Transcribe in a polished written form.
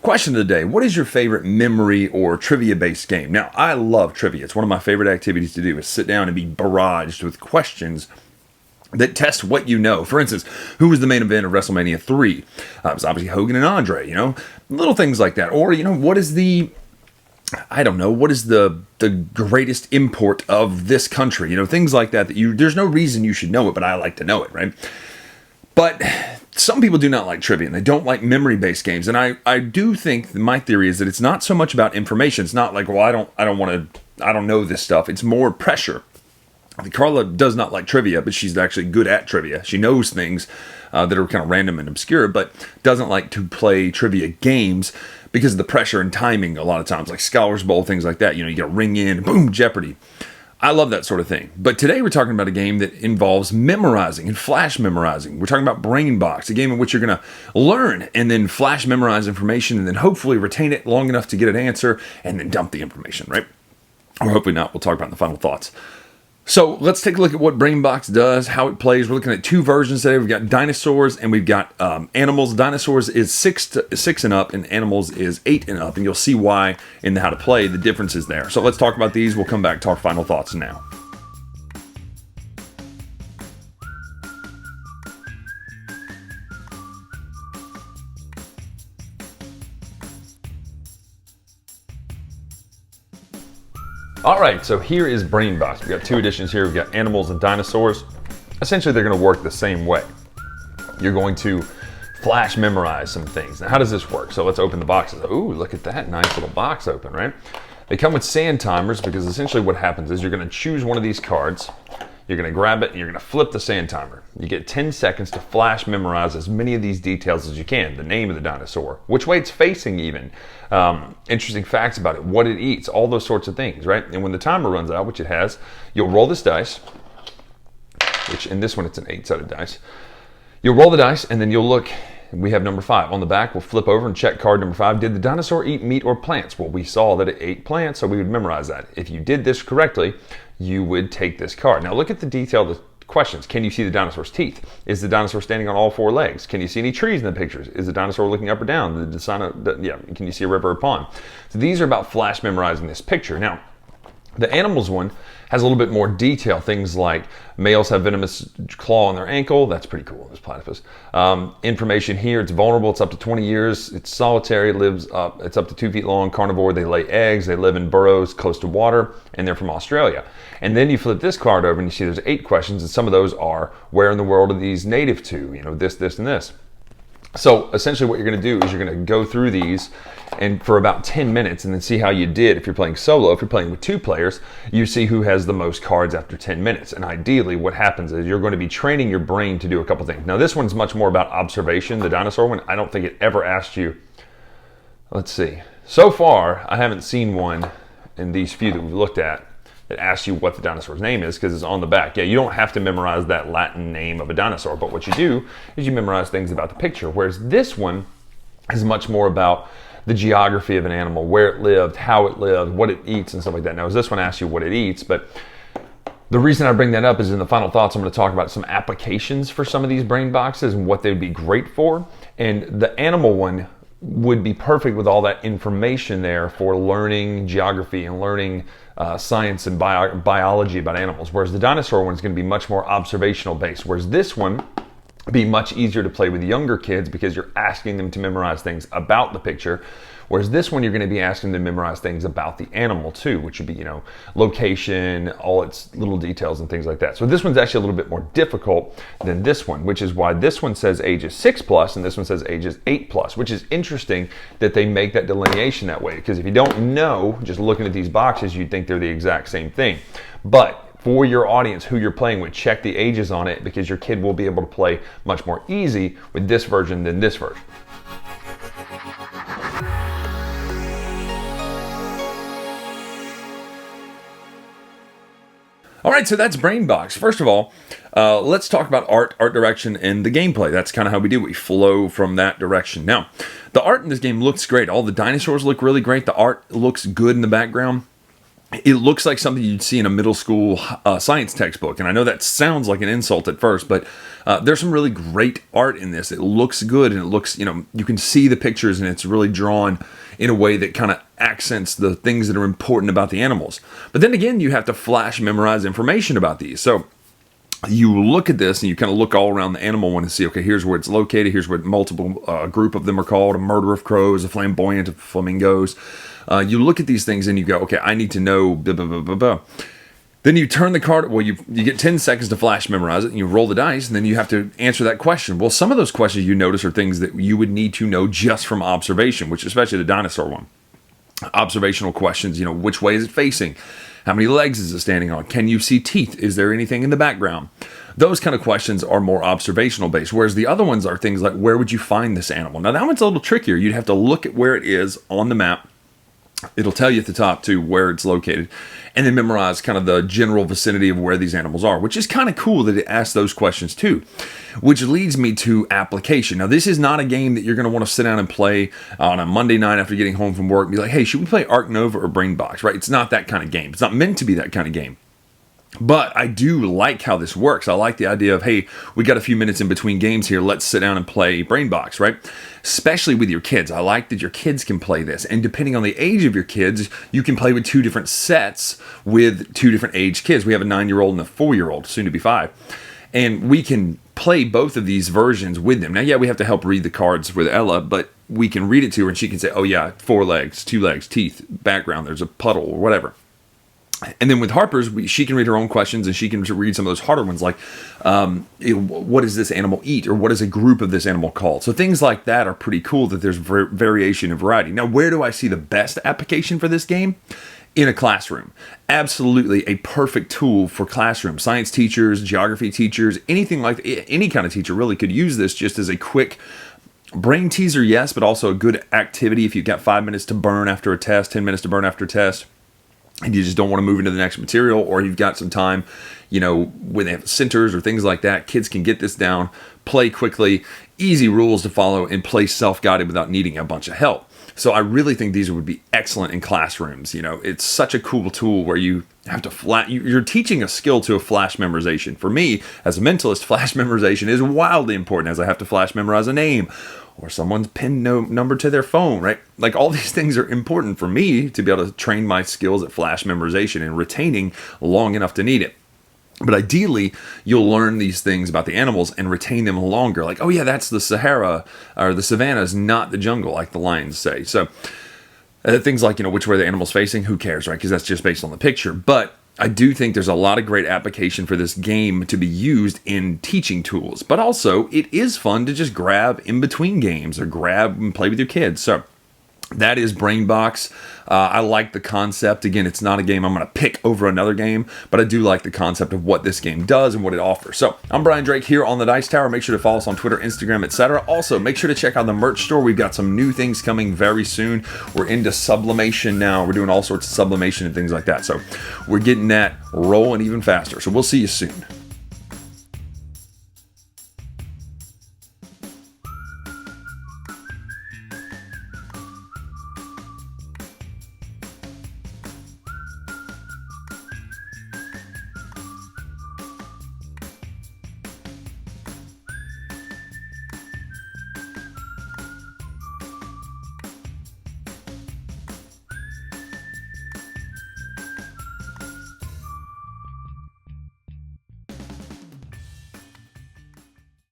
Question of the day: what is your favorite memory or trivia-based game? Now, I love trivia. It's one of my favorite activities to do, is sit down and be barraged with questions that test what you know. For instance, who was the main event of WrestleMania 3? It was obviously Hogan and Andre, little things like that. Or, what is the greatest import of this country? Things like that there's no reason you should know it, but I like to know it, right? But some people do not like trivia, and they don't like memory-based games. And I do think my theory is that it's not so much about information. It's not like, well, I don't know this stuff. It's more pressure. Carla does not like trivia, but she's actually good at trivia. She knows things that are kind of random and obscure, but doesn't like to play trivia games because of the pressure and timing a lot of times, like Scholars Bowl, things like that. You got to ring in, boom, Jeopardy. I love that sort of thing. But today we're talking about a game that involves memorizing and flash memorizing. We're talking about Brainbox, a game in which you're going to learn and then flash memorize information and then hopefully retain it long enough to get an answer and then dump the information, right? Or hopefully not. We'll talk about in the final thoughts. So let's take a look at what Brainbox does, how it plays. We're looking at two versions today. We've got dinosaurs and we've got animals. Dinosaurs is 6 and up, and animals is 8 and up. And you'll see why in the how to play, the differences there. So let's talk about these. We'll come back, talk final thoughts now. All right, so here is Brainbox. We've got two editions here. We've got animals and dinosaurs. Essentially, they're going to work the same way. You're going to flash memorize some things. Now, how does this work? So let's open the boxes. Ooh, look at that nice little box open, right? They come with sand timers because essentially what happens is you're going to choose one of these cards. You're going to grab it and you're going to flip the sand timer. You get 10 seconds to flash memorize as many of these details as you can. The name of the dinosaur, which way it's facing even, interesting facts about it, what it eats, all those sorts of things, right? And when the timer runs out, which it has, you'll roll this dice, which in this one it's an 8-sided dice. You'll roll the dice and then you'll look. We have number 5 on the back. We'll flip over and check card number 5. Did the dinosaur eat meat or plants? Well, we saw that it ate plants, so we would memorize that. If you did this correctly, you would take this card. Now look at the detail of the questions. Can you see the dinosaur's teeth? Is the dinosaur standing on all 4 legs? Can you see any trees in the pictures? Is the dinosaur looking up or down? Can you see a river or pond? So these are about flash memorizing this picture. Now, the animals one has a little bit more detail. Things like males have venomous claw on their ankle. That's pretty cool, this platypus. Information here, it's vulnerable, it's up to 20 years, it's solitary, it's up to 2 feet long, carnivore, they lay eggs, they live in burrows close to water, and they're from Australia. And then you flip this card over and you see there's 8 questions, and some of those are, where in the world are these native to? This, and this. So essentially what you're going to do is you're going to go through these and for about 10 minutes and then see how you did. If you're playing solo, if you're playing with 2 players, you see who has the most cards after 10 minutes. And ideally what happens is you're going to be training your brain to do a couple things. Now this one's much more about observation. The dinosaur one, I don't think it ever asked you. Let's see. So far, I haven't seen one in these few that we've looked at that asks you what the dinosaur's name is because it's on the back. Yeah, you don't have to memorize that Latin name of a dinosaur, but what you do is you memorize things about the picture, whereas this one is much more about the geography of an animal, where it lived, how it lived, what it eats, and stuff like that. Now, this one asks you what it eats, but the reason I bring that up is in the final thoughts, I'm going to talk about some applications for some of these brain boxes and what they would be great for. And the animal one would be perfect with all that information there for learning geography and learning science and biology about animals, whereas the dinosaur one is going to be much more observational based, whereas this one be much easier to play with younger kids because you're asking them to memorize things about the picture, whereas this one you're going to be asking them to memorize things about the animal too, which would be, location, all its little details and things like that. So this one's actually a little bit more difficult than this one, which is why this one says ages 6+ and this one says ages 8+, which is interesting that they make that delineation that way, because if you don't know, just looking at these boxes, you'd think they're the exact same thing. But for your audience, who you're playing with, check the ages on it because your kid will be able to play much more easy with this version than this version. All right, so that's Brainbox. First of all, let's talk about art direction, and the gameplay. That's kind of how we do it. We flow from that direction. Now, the art in this game looks great. All the dinosaurs look really great. The art looks good in the background. it looks like something you'd see in a middle school science textbook. And I know that sounds like an insult at first, but there's some really great art in this. It looks good, and it looks, you can see the pictures, and it's really drawn in a way that kind of accents the things that are important about the animals. But then again, you have to flash memorize information about these. So you look at this and you kind of look all around the animal one and see, okay, here's where it's located. Here's what multiple group of them are called: a murder of crows, a flamboyant of flamingos. You look at these things and you go, okay, I need to know blah, blah, blah, blah, blah. Then you turn the card, well, you get 10 seconds to flash memorize it, and you roll the dice, and then you have to answer that question. Well, some of those questions you notice are things that you would need to know just from observation, which especially the dinosaur one. Observational questions, which way is it facing? How many legs is it standing on? Can you see teeth? Is there anything in the background? Those kind of questions are more observational based, whereas the other ones are things like, where would you find this animal? Now, that one's a little trickier. You'd have to look at where it is on the map. It'll tell you at the top, too, where it's located, and then memorize kind of the general vicinity of where these animals are, which is kind of cool that it asks those questions, too, which leads me to application. Now, this is not a game that you're going to want to sit down and play on a Monday night after getting home from work and be like, hey, should we play Ark Nova or Brainbox, right? It's not that kind of game. It's not meant to be that kind of game. But I do like how this works. I like the idea of, hey, we got a few minutes in between games here. Let's sit down and play Brainbox, right? Especially with your kids. I like that your kids can play this. And depending on the age of your kids, you can play with two different sets with two different age kids. We have a 9-year-old and a 4-year-old, soon to be 5. And we can play both of these versions with them. Now, yeah, we have to help read the cards with Ella, but we can read it to her and she can say, oh yeah, 4 legs, 2 legs, teeth, background, there's a puddle or whatever. And then with Harper's, she can read her own questions, and she can read some of those harder ones, like what does this animal eat, or what is a group of this animal called? So things like that are pretty cool, that there's variation and variety. Now, where do I see the best application for this game? In a classroom. Absolutely a perfect tool for classroom. Science teachers, geography teachers, anything like any kind of teacher really could use this just as a quick brain teaser, yes, but also a good activity if you've got 5 minutes to burn after a test, 10 minutes to burn after a test, and you just don't want to move into the next material, or you've got some time, when they have centers or things like that. Kids can get this down, play quickly, easy rules to follow, and play self-guided without needing a bunch of help. So I really think these would be excellent in classrooms. It's such a cool tool where you have to you're teaching a skill to a flash memorization. For me, as a mentalist, flash memorization is wildly important, as I have to flash memorize a name or someone's PIN number to their phone, right? Like, all these things are important for me to be able to train my skills at flash memorization and retaining long enough to need it. But ideally, you'll learn these things about the animals and retain them longer. Like, oh yeah, that's the Sahara, or the savannah is not the jungle, like the lions say. So things like, which way the animal's facing, who cares, right? Because that's just based on the picture. But I do think there's a lot of great application for this game to be used in teaching tools. But also, it is fun to just grab in between games or grab and play with your kids. So that is Brainbox. I like the concept. Again, it's not a game I'm going to pick over another game, but I do like the concept of what this game does and what it offers. So I'm Brian Drake here on the Dice Tower. Make sure to follow us on Twitter, Instagram, etc. Also, make sure to check out the merch store. We've got some new things coming very soon. We're into sublimation now. We're doing all sorts of sublimation and things like that. So we're getting that rolling even faster. So we'll see you soon.